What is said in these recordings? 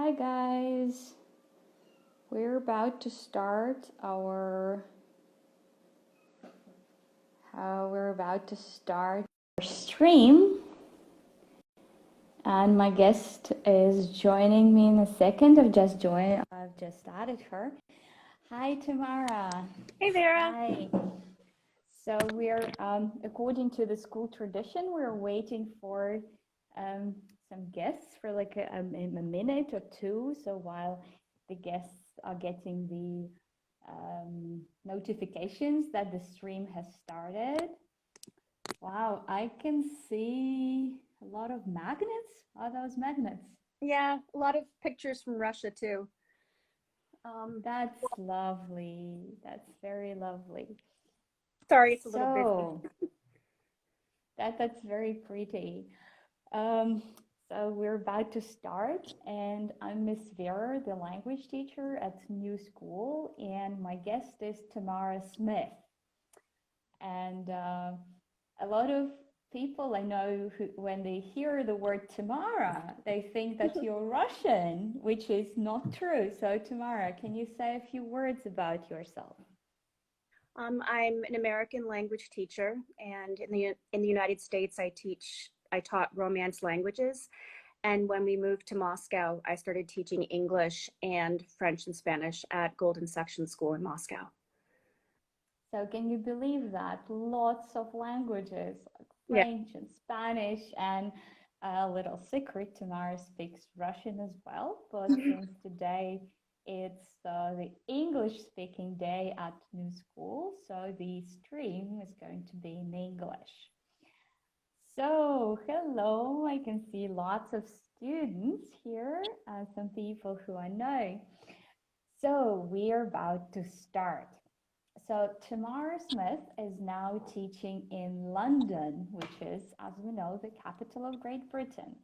Hi guys, we're about to start our stream, and my guest is joining me in a second. I've just added her. Hi Tamara. Hey Vera. Hi. So we're according to the school tradition, we're waiting for um, some guests for like a minute or two. So while the guests are getting the notifications that the stream has started. Wow, I can see a lot of magnets. Are those magnets? Yeah, a lot of pictures from Russia too. That's lovely. That's very lovely. Sorry, it's a little busy. So that's very pretty. Um, so we're about to start, and I'm Miss Vera, the language teacher at New School, and my guest is Tamara Smith. And a lot of people I know who, when they hear the word Tamara, they think that you're Russian, which is not true. So Tamara, can you say a few words about yourself? I'm an American language teacher, and in the United States, I taught Romance languages. And when we moved to Moscow, I started teaching English and French and Spanish at Golden Section School in Moscow. So can you believe that? Lots of languages, like Yeah. French and Spanish, and a little secret, Tamara speaks Russian as well. But since today it's the English-speaking day at New School, so the stream is going to be in English. So, hello, I can see lots of students here and some people who I know. So, we are about to start. So Tamara Smith is now teaching in London, which is, as we know, the capital of Great Britain.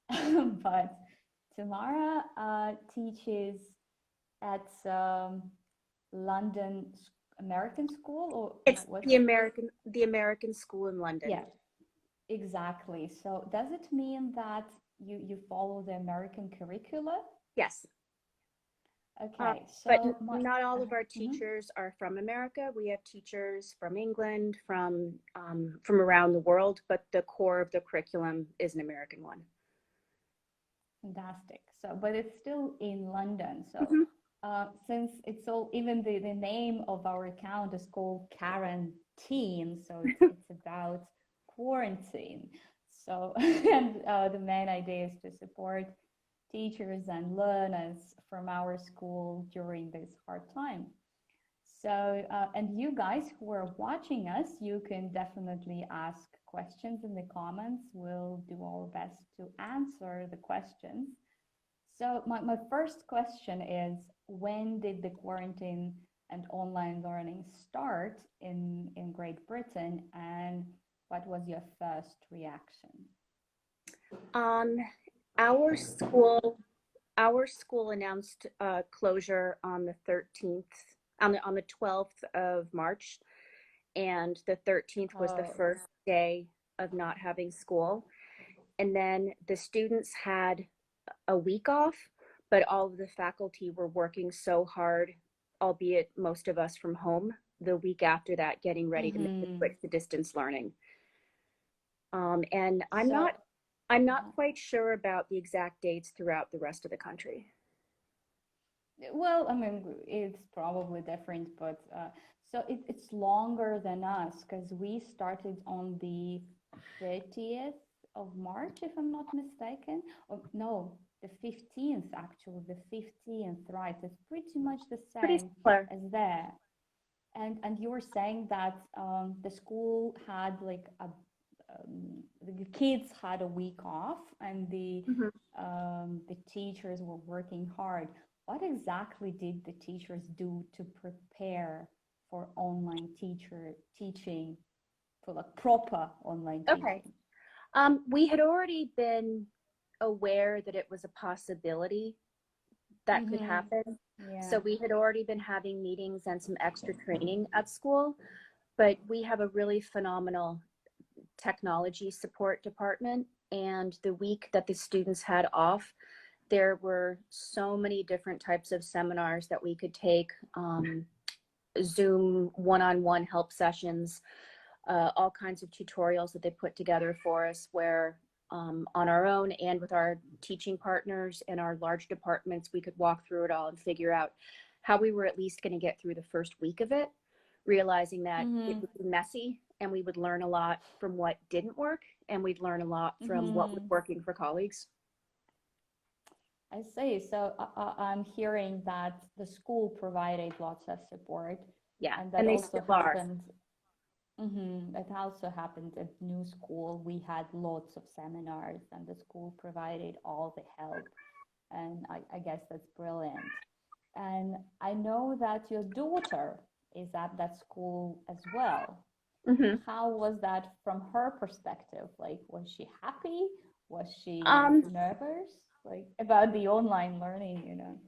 But Tamara teaches at London American School, or It's what's the American School in London. Yeah, exactly. So does it mean that you follow the American curricula? Yes. Okay, But so not all of our teachers are from America. We have teachers from England, from around the world, but the core of the curriculum is an American one. Fantastic. So, but it's still in London. So, since it's all, even the name of our account is called Quarantine, so it's about quarantine. So, and the main idea is to support teachers and learners from our school during this hard time. So, and you guys who are watching us, you can definitely ask questions in the comments. We'll do our best to answer the questions. So my first question is, when did the quarantine and online learning start in Great Britain, and what was your first reaction? Our school announced closure on the 13th, on the 12th of March, and the 13th was the first day of not having school. And then the students had a week off, but all of the faculty were working so hard, albeit most of us from home, the week after that, getting ready to make the switch to distance learning. And I'm not quite sure about the exact dates throughout the rest of the country. Well, I mean, it's probably different, but so it's longer than us because we started on the 30th of March, if I'm not mistaken. Or no, the 15th, actually, the 15th, right? It's pretty much the same as there. And you were saying that the school had like the kids had a week off, and the teachers were working hard. What exactly did the teachers do to prepare for online teaching, for like proper online teaching? We had already been aware that it was a possibility that could happen. Yeah. So we had already been having meetings and some extra training at school, but we have a really phenomenal technology support department. And the week that the students had off, There were so many different types of seminars that we could take, Zoom one-on-one help sessions, all kinds of tutorials that they put together for us where on our own and with our teaching partners and our large departments, we could walk through it all and figure out how we were at least going to get through the first week of it, realizing that it would be messy and we would learn a lot from what didn't work and we'd learn a lot from what was working for colleagues. I see. So I'm hearing that the school provided lots of support. Yeah, And that and they also still are. happened. It also happened at New School. We had lots of seminars, and the school provided all the help. And I guess that's brilliant. And I know that your daughter is at that school as well. Mm-hmm. How was that from her perspective? Like, was she happy? Was she nervous? Like, about the online learning, you know?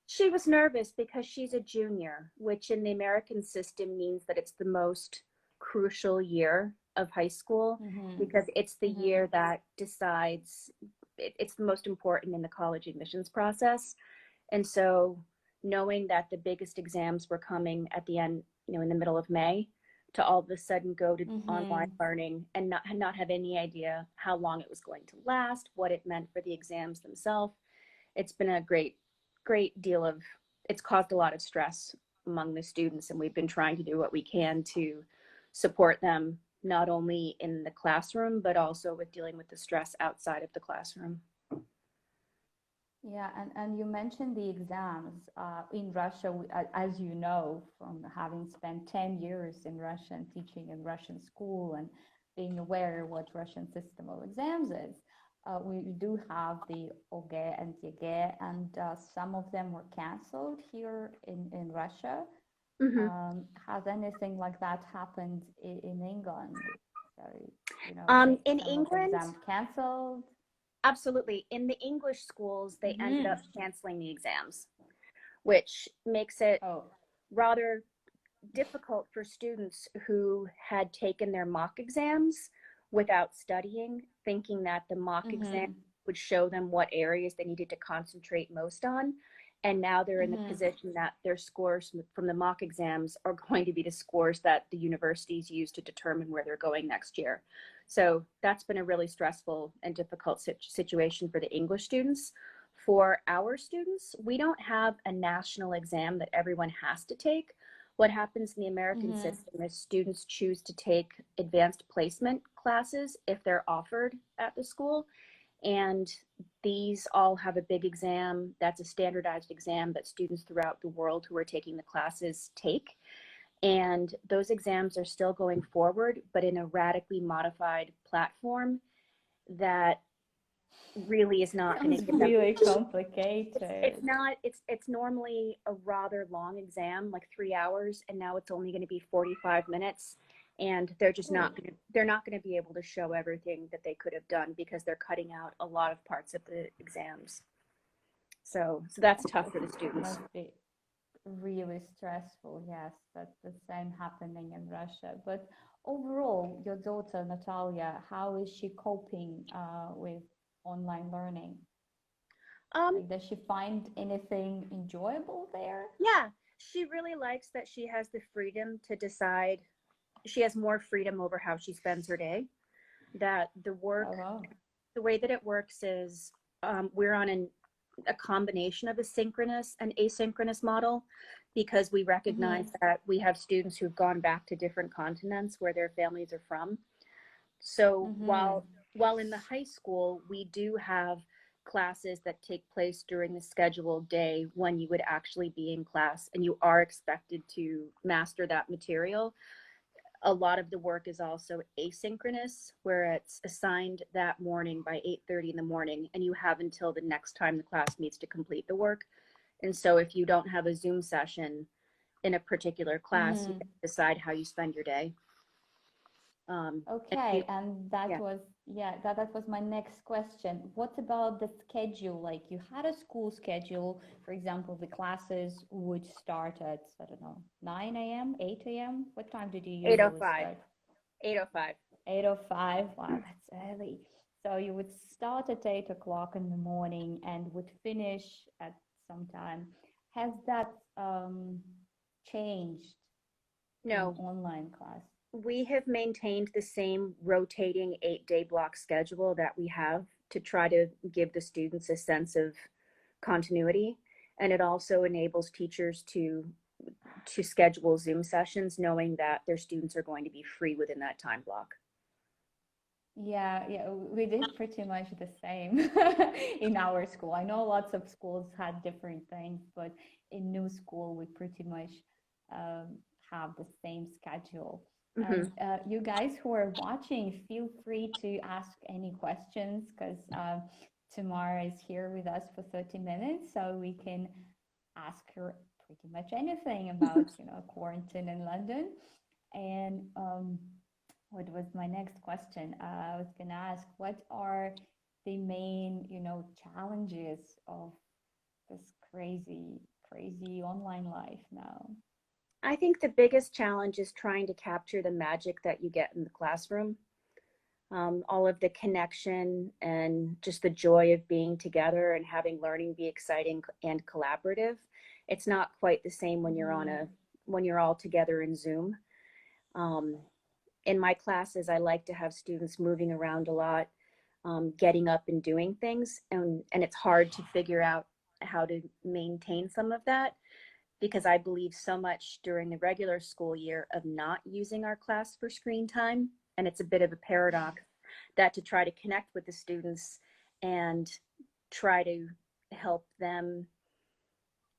She was nervous because she's a junior, which in the American system means that it's the most crucial year of high school because it's the year that decides, it's the most important in the college admissions process. And so knowing that the biggest exams were coming at the end, you know, in the middle of May, to all of a sudden go to online learning and not have any idea how long it was going to last, what it meant for the exams themselves. It's been a great deal of, it's caused a lot of stress among the students, and we've been trying to do what we can to support them, not only in the classroom, but also with dealing with the stress outside of the classroom. Yeah, and you mentioned the exams in Russia, as you know, from having spent 10 years in Russia and teaching in Russian school and being aware what Russian system of exams is. We do have the OGE and YEGE, and some of them were canceled here in Russia. Has anything like that happened in England? So, you know, in some England, of the exams canceled. Absolutely. In the English schools, they ended up canceling the exams, which makes it rather difficult for students who had taken their mock exams without studying, thinking that the mock exam would show them what areas they needed to concentrate most on. And now they're in the position that their scores from the mock exams are going to be the scores that the universities use to determine where they're going next year. So that's been a really stressful and difficult situation for the English students. For our students, we don't have a national exam that everyone has to take. What happens in the American system is students choose to take advanced placement classes if they're offered at the school. And these all have a big exam that's a standardized exam that students throughout the world who are taking the classes take. And those exams are still going forward, but in a radically modified platform that really is not going to get really complicated. It's not, it's normally a rather long exam, like 3 hours, and now it's only going to be 45 minutes. And they're just not going to, they're not going to be able to show everything that they could have done because they're cutting out a lot of parts of the exams. So that's tough for the students. Must be really stressful. Yes, that's the same happening in Russia. But overall, your daughter Natalia, how is she coping with online learning? Like, does she find anything enjoyable there? Yeah, she really likes that she has the freedom to decide. She has more freedom over how she spends her day. That the work, the way that it works is we're on a combination of a synchronous and asynchronous model because we recognize that we have students who've gone back to different continents where their families are from. So while in the high school, we do have classes that take place during the scheduled day when you would actually be in class and you are expected to master that material. A lot of the work is also asynchronous, where it's assigned that morning by 8:30 in the morning, and you have until the next time the class meets to complete the work. And so if you don't have a Zoom session in a particular class, you can decide how you spend your day. Okay, and that was that was my next question. What about the schedule? Like, you had a school schedule, for example, the classes would start at, I don't know, 9 a.m., 8 a.m. What time did you usually start? 8:05. 8:05. Wow, that's early. So you would start at 8 o'clock in the morning and would finish at some time. Has that changed in No, online class? we have maintained the same rotating 8-day block schedule that we have to try to give the students a sense of continuity. And it also enables teachers to schedule Zoom sessions knowing that their students are going to be free within that time block. Yeah, we did pretty much the same in our school. I know lots of schools had different things, but in new school, we pretty much um, have the same schedule. And Mm-hmm. you guys who are watching, feel free to ask any questions because Tamara is here with us for 30 minutes, so we can ask her pretty much anything about, quarantine in London. And what was my next question? I was going to ask, what are the main, challenges of this crazy, crazy online life now? I think the biggest challenge is trying to capture the magic that you get in the classroom. All of the connection and just the joy of being together and having learning be exciting and collaborative. It's not quite the same when you're when you're all together in Zoom. Um, in my classes, I like to have students moving around a lot, getting up and doing things, and it's hard to figure out how to maintain some of that because I believe so much during the regular school year of not using our class for screen time. And it's a bit of a paradox that to try to connect with the students and try to help them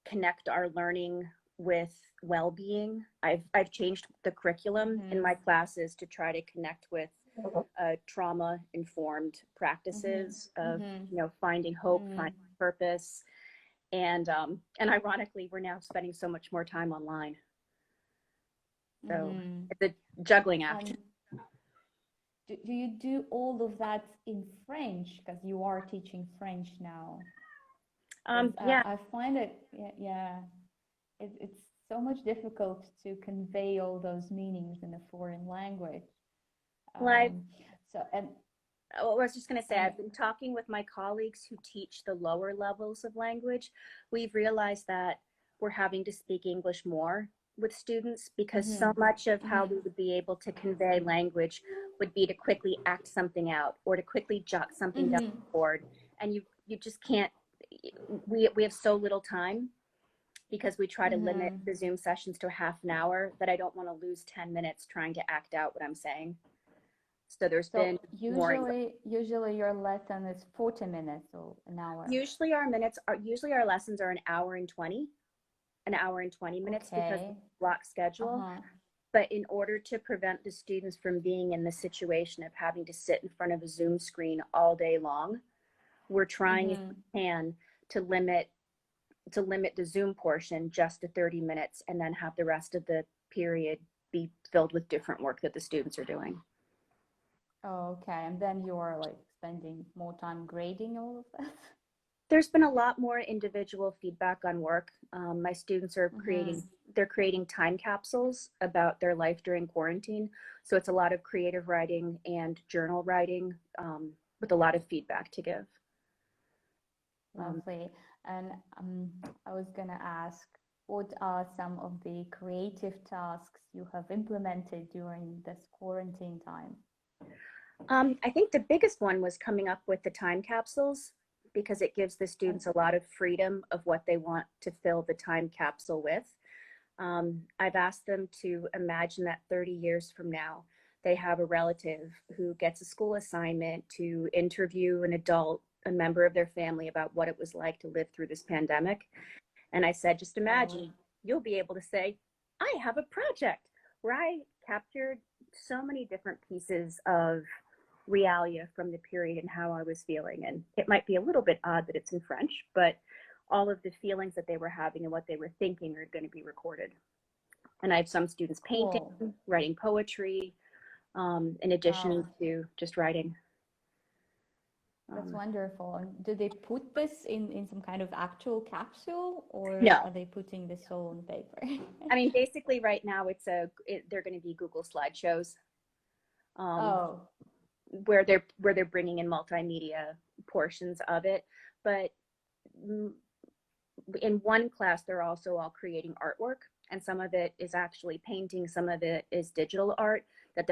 connect our learning with well-being. I've changed the curriculum in my classes to try to connect with trauma-informed practices of finding hope, finding purpose, and ironically, we're now spending so much more time online. So it's a juggling act. Do you do all of that in French? Because you are teaching French now. Yeah. I find it, it's so much difficult to convey all those meanings in a foreign language. Well, so, and I was just going to say, I've been talking with my colleagues who teach the lower levels of language. We've realized that we're having to speak English more with students because so much of how we would be able to convey language would be to quickly act something out or to quickly jot something down on the board. And you just can't, we have so little time because we try to limit the Zoom sessions to a half an hour that I don't want to lose 10 minutes trying to act out what I'm saying. So there's been usually your lesson is 40 minutes or an hour. Usually our lessons are an hour and 20 minutes because of the block schedule. But in order to prevent the students from being in the situation of having to sit in front of a Zoom screen all day long, we're trying if we can to limit the Zoom portion just to 30 minutes and then have the rest of the period be filled with different work that the students are doing. Oh, okay. And then you're like spending more time grading all of that? There's been a lot more individual feedback on work. My students are creating time capsules about their life during quarantine. So it's a lot of creative writing and journal writing with a lot of feedback to give. Lovely. And I was going to ask, what are some of the creative tasks you have implemented during this quarantine time? I think the biggest one was coming up with the time capsules because it gives the students a lot of freedom of what they want to fill the time capsule with. I've asked them to imagine that 30 years from now, they have a relative who gets a school assignment to interview a member of their family about what it was like to live through this pandemic. And I said, just imagine, you'll be able to say, I have a project where I captured so many different pieces of realia from the period and how I was feeling. And it might be a little bit odd that it's in French, but all of the feelings that they were having and what they were thinking are going to be recorded. And I have some students painting, writing poetry, in addition to just writing. That's wonderful. And do they put this in some kind of actual capsule, or No. are they putting this all on paper? I mean, basically right now they're going to be Google slideshows. where they're bringing in multimedia portions of it. But in one class, they're also all creating artwork, and some of it is actually painting, some of it is digital art that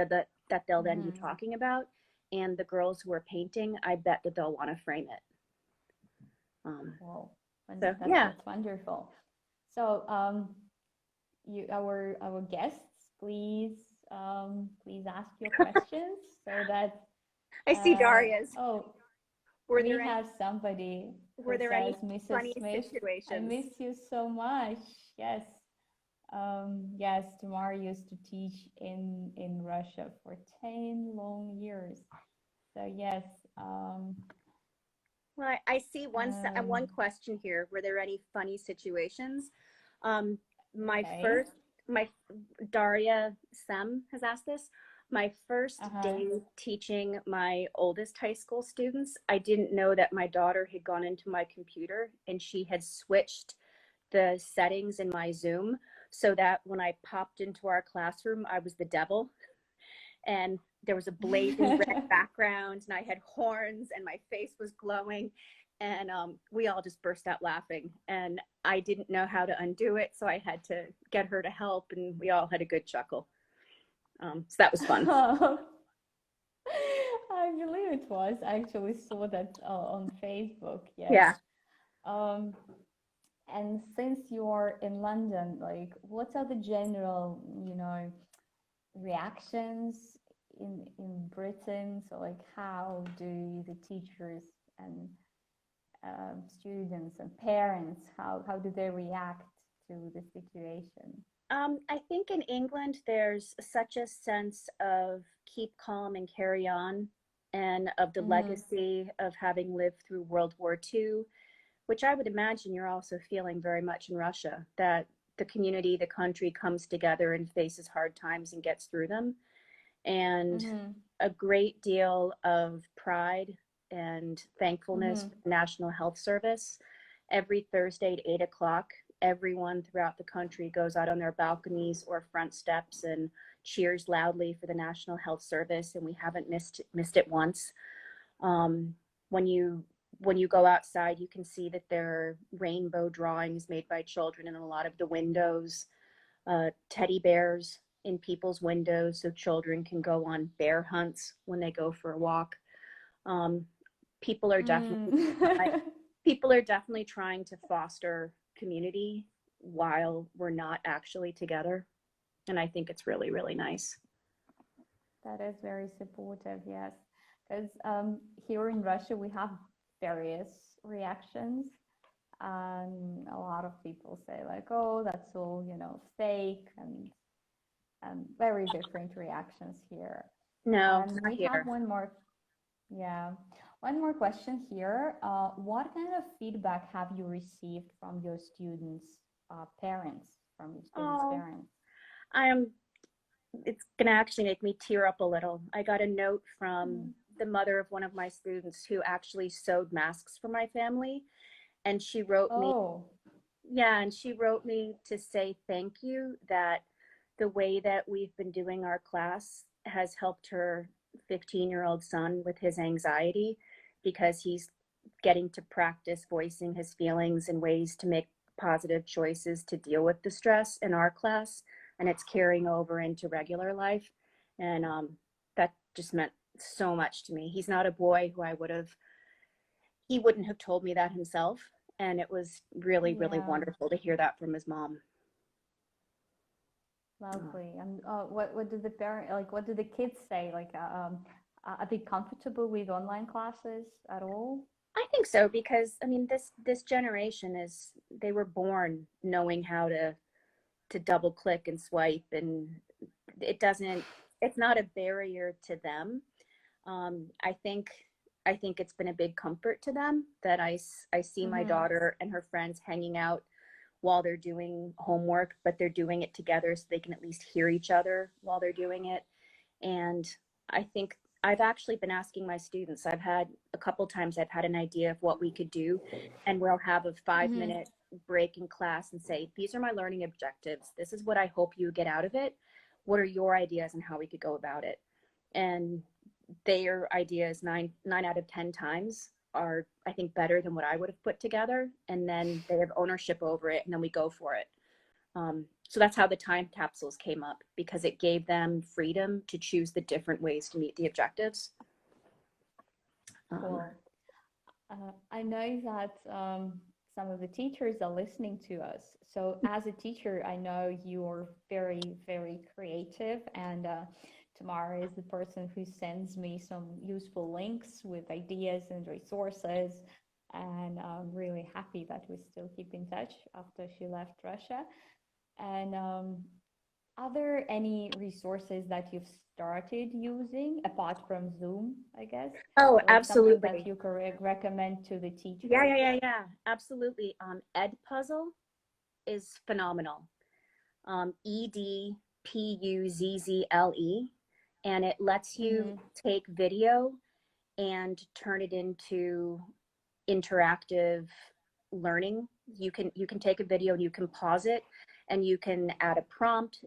they'll then be talking about. And the girls who are painting, I bet that they'll want to frame it. Wow, So yeah, that's wonderful. So our guests, please ask your questions so that I see Daria's. oh, Were we there have somebody who were there says, any Mrs. funny Smith, I situations? miss you so much. Yes. Yes, Tamar used to teach in Russia for 10 long years. So yes. Well, I see one question here. Were there any funny situations? My Okay. first, my Daria Sem has asked this. My first day teaching my oldest high school students, I didn't know that my daughter had gone into my computer and she had switched the settings in my Zoom so that when I popped into our classroom, I was the devil. And there was a blazing red background and I had horns and my face was glowing. And we all just burst out laughing. And I didn't know how to undo it, so I had to get her to help, and we all had a good chuckle. So that was fun. I believe it was. I actually saw that on Facebook. Yes. Yeah. And since you're in London, like, what are the general, reactions in Britain? So, like, how do the teachers and students and parents, how do they react to the situation? I think in England, there's such a sense of keep calm and carry on, and of the legacy of having lived through World War II, which I would imagine you're also feeling very much in Russia, that the community, the country comes together and faces hard times and gets through them. And a great deal of pride and thankfulness for the National Health Service. Every Thursday at 8 o'clock, everyone throughout the country goes out on their balconies or front steps and cheers loudly for the National Health Service, and we haven't missed it once. When you go outside, you can see that there are rainbow drawings made by children in a lot of the windows, teddy bears in people's windows so children can go on bear hunts when they go for a walk. People are definitely trying to foster community while we're not actually together. And I think it's really, really nice. That is very supportive, yes. Because here in Russia, we have various reactions. And a lot of people say like, oh, that's all, fake, and very different reactions here. No, and not we here. have one more question here. What kind of feedback have you received from your students' parents, parents? It's gonna actually make me tear up a little. I got a note from the mother of one of my students who actually sewed masks for my family, and she wrote me. Yeah, and she wrote me to say thank you, that the way that we've been doing our class has helped her 15-year-old son with his anxiety, because he's getting to practice voicing his feelings and ways to make positive choices to deal with the stress in our class, and it's carrying over into regular life. And that just meant so much to me. He's not a boy who he wouldn't have told me that himself. And it was really, really wonderful to hear that from his mom. Lovely. And what do the parent, like, what do the kids say? Like, are they comfortable with online classes at all? I think so, because I mean, this generation they were born knowing how to double click and swipe, and it's not a barrier to them. I think it's been a big comfort to them that I see my daughter and her friends hanging out while they're doing homework, but they're doing it together so they can at least hear each other while they're doing it. And I think I've actually been asking my students, I've had a couple times I've had an idea of what we could do, and we'll have a 5-minute break in class and say, these are my learning objectives. This is what I hope you get out of it. What are your ideas on how we could go about it? And their ideas nine out of 10 times are, I think, better than what I would have put together. And then they have ownership over it, and then we go for it. So that's how the time capsules came up, because it gave them freedom to choose the different ways to meet the objectives. Cool. I know that some of the teachers are listening to us. So as a teacher, I know you're very, very creative, and Tamara is the person who sends me some useful links with ideas and resources. And I'm really happy that we still keep in touch after she left Russia. And are there any resources that you've started using apart from Zoom, I guess? Oh, Like something that absolutely. you could recommend to the Yeah, teachers? yeah, yeah, yeah. Absolutely. Edpuzzle is phenomenal. EDPUZZLE, and it lets you Mm-hmm. take video and turn it into interactive learning. You can take a video and you can pause it, and you can add a prompt,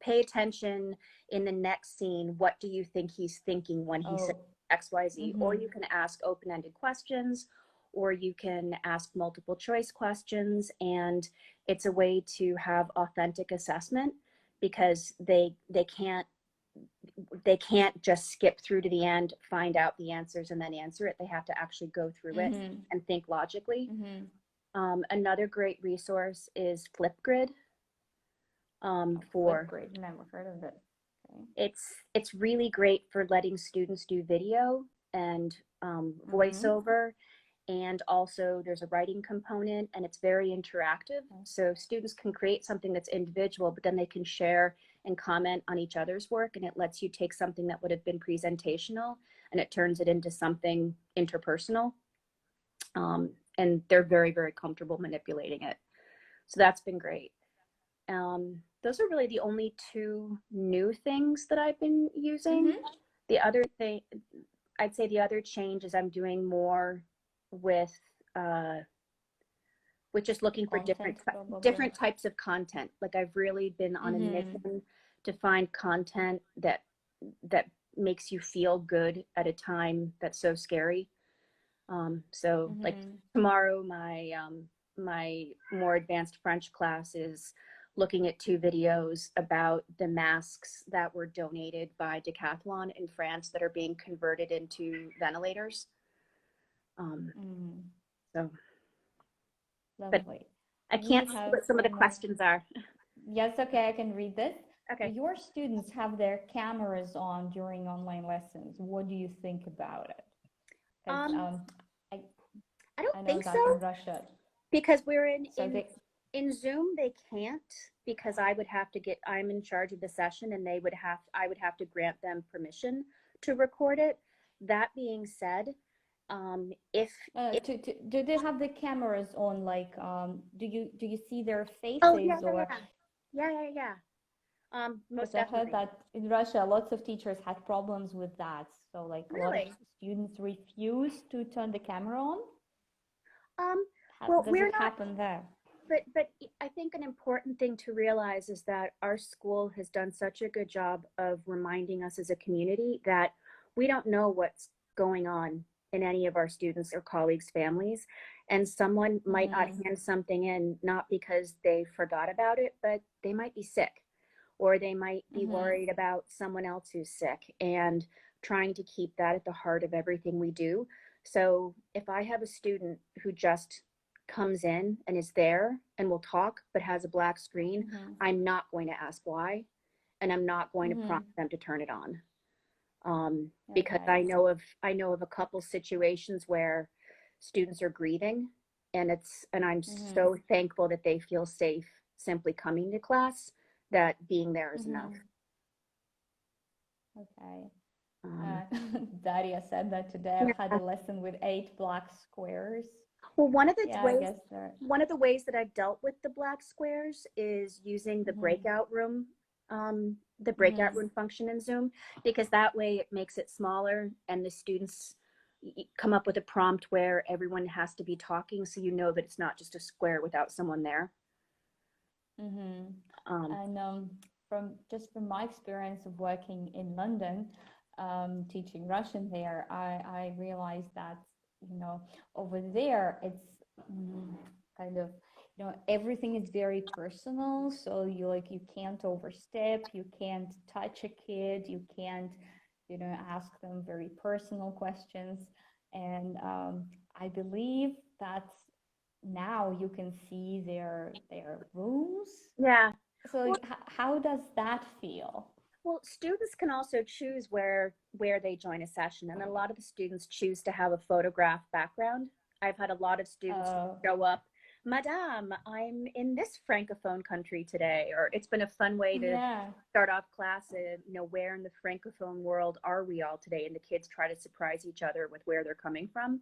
pay attention in the next scene. What do you think he's thinking when he says Oh, XYZ? Or mm-hmm. you can ask open-ended questions, or you can ask multiple choice questions, and it's a way to have authentic assessment, because they can't just skip through to the end, find out the answers, and then answer it. They have to actually go through it Mm-hmm. and think logically. Mm-hmm. Another great resource is Flipgrid. Oh, For Flipgrid, never heard of it. Okay. it's really great for letting students do video and Mm-hmm. voiceover, and also there's a writing component, and it's very interactive. So students can create something that's individual, but then they can share and comment on each other's work, and it lets you take something that would have been presentational and it turns it into something interpersonal. And they're very, very comfortable manipulating it. So that's been great. Those are really the only two new things that I've been using. Mm-hmm. The other thing, I'd say the other change is I'm doing more with uh, just looking for Content, probably. different types of content. Like I've really been on a Mm-hmm. mission to find content that makes you feel good at a time that's so scary. So like Mm-hmm. tomorrow, my more advanced French class is looking at 2 videos about the masks that were donated by Decathlon in France that are being converted into ventilators. Mm-hmm. So, but Lovely. I We can't see have what some of the one. questions are. Yes, okay, I can read this. Do Okay. your students have their cameras on during online lessons? What do you think about it? Because Um, I I don't I know think that in so, Russia, because we're so they. in Zoom. They can't, because I'm in charge of the session, and I would have to grant them permission to record it. That being said, if Do they have the cameras on? Like, do you see their oh yeah, faces yeah, or? yeah, yeah, yeah, yeah. Because Most I heard definitely. that in Russia, lots of teachers had problems with that. So, like, a lot of Really? students refuse to turn the camera on. Um, well, Does we're it not, happen there? but I think an important thing to realize is that our school has done such a good job of reminding us as a community that we don't know what's going on in any of our students or colleagues' families. And someone might not Mm-hmm. hand something in, not because they forgot about it, but they might be sick, or they might be Mm-hmm. worried about someone else who's sick, and trying to keep that at the heart of everything we do. So if I have a student who just comes in and is there and will talk but has a black screen, Mm-hmm. I'm not going to ask why, and I'm not going to Mm-hmm. prompt them to turn it on. Because Okay. I know of a couple situations where students are grieving, and I'm Mm-hmm. so thankful that they feel safe simply coming to class, that being there is enough. Mm-hmm. Okay. Um, Daria said that today I've had yeah. a lesson with 8 black squares. Well, Yeah, I guess they're. one of the ways that I've dealt with the black squares is using Mm-hmm. the breakout Mm-hmm. room function in Zoom, because that way it makes it smaller, and the students come up with a prompt where everyone has to be talking, so you know that it's not just a square without someone there. Mm-hmm. Um, And from my experience of working in London, teaching Russian there, I realized that, over there it's kind of, everything is very personal. So you can't overstep, you can't touch a kid, you can't, ask them very personal questions. And I believe that now you can see their rooms. Yeah. So Well, how does that feel? well, students can also choose where they join a session, and a lot of the students choose to have a photograph background. I've had a lot of students show up, Madame, I'm in this francophone country today, or it's been a fun way to yeah. start off class. Where in the francophone world are we all today? And the kids try to surprise each other with where they're coming from.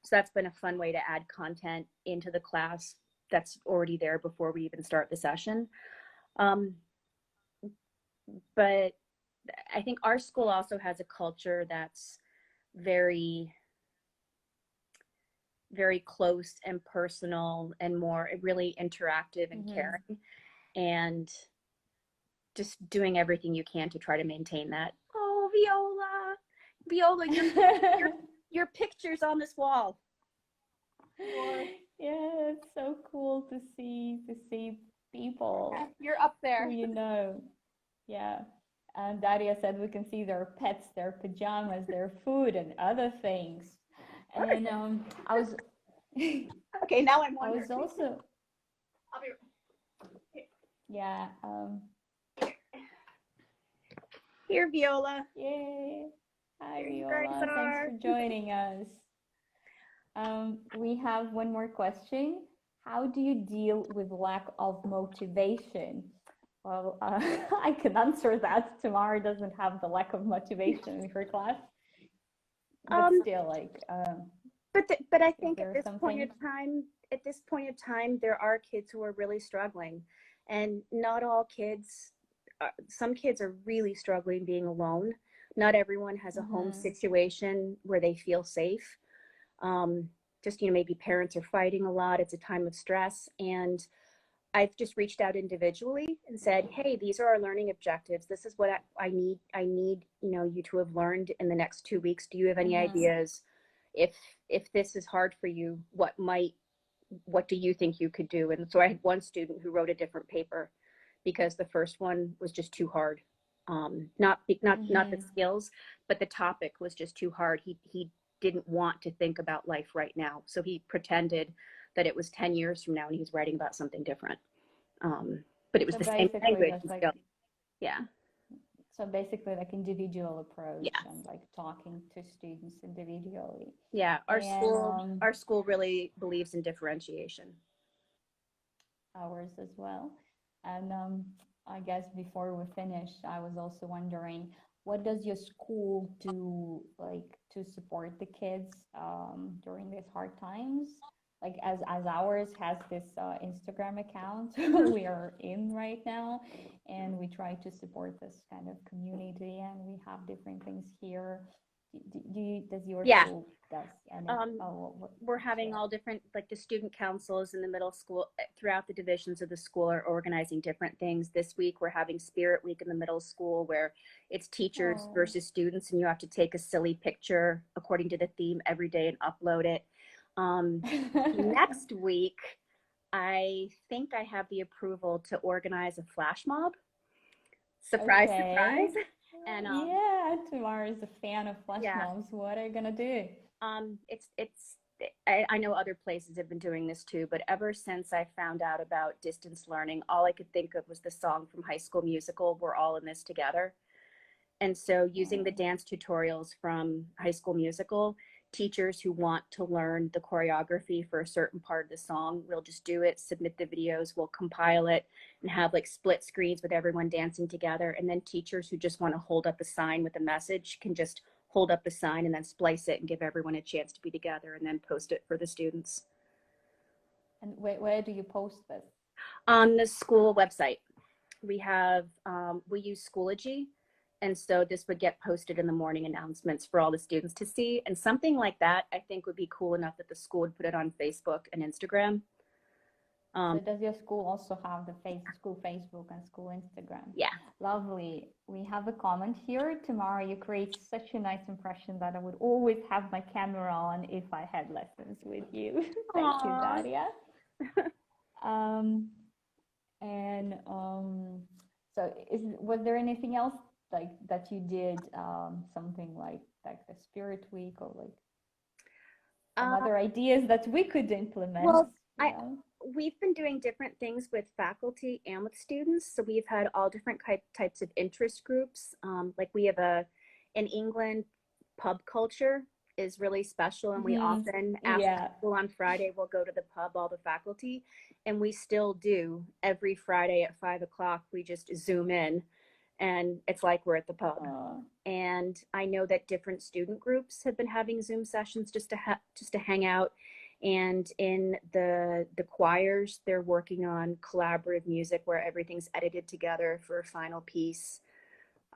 So that's been a fun way to add content into the class that's already there before we even start the session. But I think our school also has a culture that's very, very close and personal and more really interactive and caring, and just doing everything you can to try to maintain that. Oh, Viola, your picture's on this wall. Yeah, it's so cool to see people. You're up there. Who. Yeah. And Daria said we can see their pets, their pajamas, their food, and other things. And I was. Okay, now I'm I wondering. was also. I'll be. Yeah. Here, Viola. Yay! Hi, Here you Viola. guys Thanks are. for joining us. We have one more question. How do you deal with lack of motivation? Well, I can answer that. Tamara doesn't have the lack of motivation in her class, but still, like. But I think at this point in time, there are kids who are really struggling, and not all kids. Some kids are really struggling being alone. Not everyone has a home situation where they feel safe. Just maybe parents are fighting a lot. It's a time of stress, and I've just reached out individually and said, hey, these are our learning objectives. This is what I need. I need, you to have learned in the next 2 weeks. Do you have any ideas? If this is hard for you, what do you think you could do? And so I had one student who wrote a different paper because the first one was just too hard. Not the skills, but the topic was just too hard. He didn't want to think about life right now. So he pretended that it was 10 years from now and he was writing about something different. But it was the same language. Yeah. So basically like individual approach and like talking to students individually. Yeah, our school really believes in differentiation. Ours as well. And I guess before we finish, I was also wondering, what does your school do like to support the kids during these hard times? Like as ours has this Instagram account we are in right now, and we try to support this kind of community, and we have different things here. Does your school does any? We're having all different, like the student councils in the middle school throughout the divisions of the school are organizing different things. This week we're having Spirit Week in the middle school, where it's teachers versus students, and you have to take a silly picture according to the theme every day and upload it. Next week, I think I have the approval to organize a flash mob. Surprise. And Tamara's a fan of flash mobs. What are you gonna do? I know other places have been doing this too, but ever since I found out about distance learning, all I could think of was the song from High School Musical, We're All in This Together. And so using the dance tutorials from High School Musical, teachers who want to learn the choreography for a certain part of the song, we'll just do it, submit the videos, we'll compile it, and have like split screens with everyone dancing together. And then teachers who just want to hold up a sign with a message can just hold up the sign and then splice it and give everyone a chance to be together, and then post it for the students. And where do you post this? On the school website. We have, we use Schoology. And so this would get posted in the morning announcements for all the students to see. And something like that, I think, would be cool enough that the school would put it on Facebook and Instagram. So does your school also have the school Facebook and school Instagram? Yeah. Lovely. We have a comment here. Tamara, you create such a nice impression that I would always have my camera on if I had lessons with you. Thank you, Daria. So was there anything else like that you did, something like the Spirit Week, or like some other ideas that we could implement? Well, we've been doing different things with faculty and with students. So we've had all different types of interest groups. Like we have in England, pub culture is really special, and we often, after school on Friday, we'll go to the pub, all the faculty, and we still do every Friday at 5 o'clock. We just Zoom in, and it's like we're at the pub. And I know that different student groups have been having Zoom sessions just to hang out. And in the choirs, they're working on collaborative music where everything's edited together for a final piece.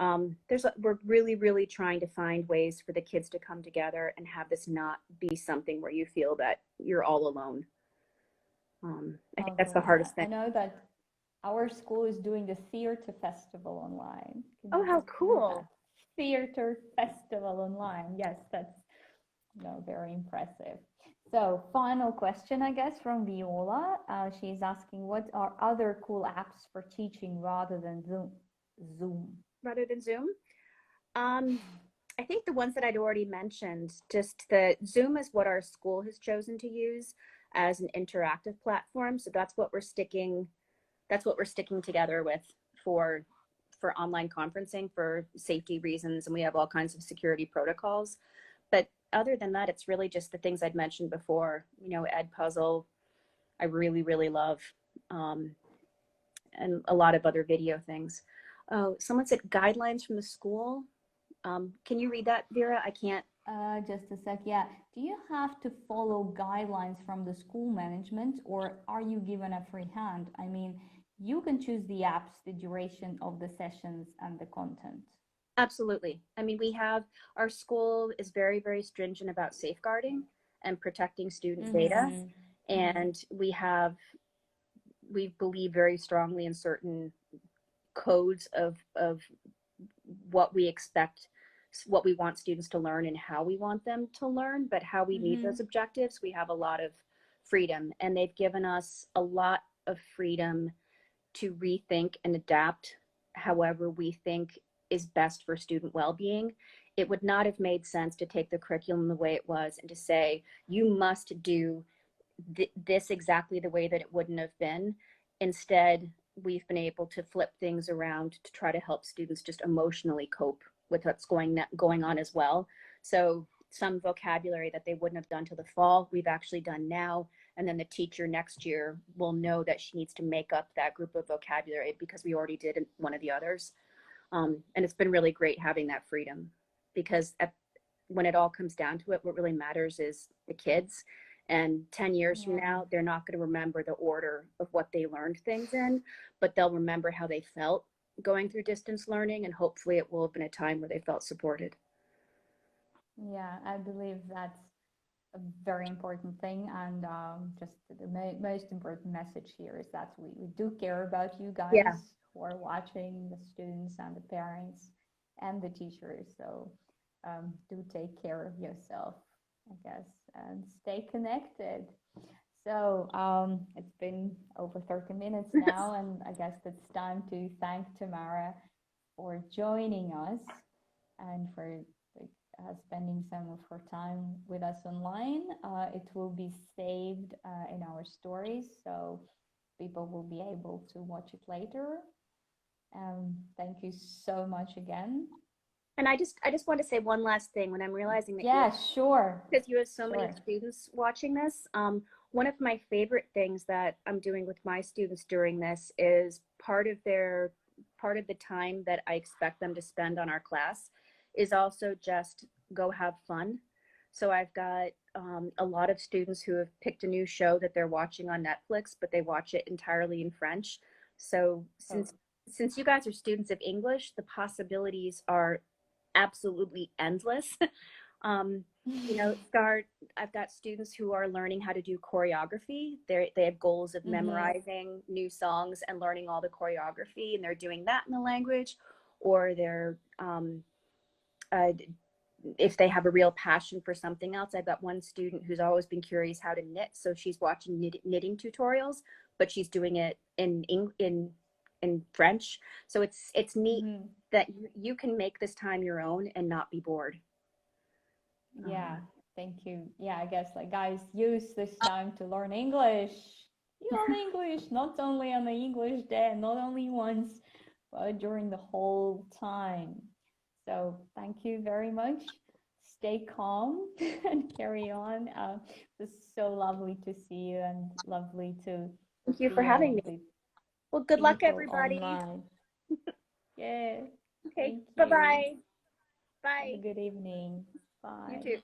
We're really, really trying to find ways for the kids to come together and have this not be something where you feel that you're all alone. I think that's the hardest thing. I know that our school is doing the theater festival online. Oh, how cool. Theater festival online. Yes, that's very impressive. So final question, I guess, from Viola. She's asking, what are other cool apps for teaching rather than Zoom? Rather than Zoom? I think the ones that I'd already mentioned, just the Zoom is what our school has chosen to use as an interactive platform. So that's what we're sticking together with for online conferencing for safety reasons. And we have all kinds of security protocols. But other than that, it's really just the things I'd mentioned before, Edpuzzle, I really, really love, and a lot of other video things. Oh, someone said guidelines from the school. Can you read that, Vera? I can't. Just a sec. Yeah. Do you have to follow guidelines from the school management, or are you given a free hand? I mean, you can choose the apps, the duration of the sessions, and the content. Absolutely. I mean, our school is very, very stringent about safeguarding and protecting student data. And we believe very strongly in certain codes of what we expect, what we want students to learn and how we want them to learn, but how we meet those objectives, we have a lot of freedom. And they've given us a lot of freedom to rethink and adapt however we think is best for student well-being. It would not have made sense to take the curriculum the way it was and to say, you must do this exactly the way that it wouldn't have been. Instead, we've been able to flip things around to try to help students just emotionally cope with what's going on as well. So some vocabulary that they wouldn't have done till the fall, we've actually done now. And then the teacher next year will know that she needs to make up that group of vocabulary because we already did one of the others. And it's been really great having that freedom, because when it all comes down to it, what really matters is the kids. And 10 years from now, they're not going to remember the order of what they learned things in, but they'll remember how they felt going through distance learning. And hopefully it will have been a time where they felt supported. Yeah, I believe that's a very important thing. And just the most important message here is that we do care about you guys who are watching, the students and the parents and the teachers. So do take care of yourself, I guess, and stay connected. So it's been over 30 minutes now, and I guess it's time to thank Tamara for joining us and for spending some of her time with us online. It will be saved in our stories, so people will be able to watch it later. Thank you so much again. And I just want to say one last thing when I'm realizing that sure, because you have so many students watching this. One of my favorite things that I'm doing with my students during this is part of the time that I expect them to spend on our class is also just go have fun. So I've got a lot of students who have picked a new show that they're watching on Netflix, but they watch it entirely in French. So since you guys are students of English, the possibilities are absolutely endless. you know, I've got students who are learning how to do choreography. They have goals of Mm-hmm. memorizing new songs and learning all the choreography, and they're doing that in the language, or they're uh, if they have a real passion for something else. I've got one student who's always been curious how to knit, so she's watching knitting tutorials, but she's doing it in French. So it's neat Mm-hmm. that you can make this time your own and not be bored. Yeah, thank you. Yeah, I guess like guys, use this time to learn English. Learn English, not only on the English day, not only once, but during the whole time. So thank you very much. Stay calm and carry on. It was so lovely to see you and lovely to Thank you for see having all me. the Well, good luck, people everybody. online. Yeah, Okay, thank you. bye-bye. Have a Bye. good evening. You Bye. too.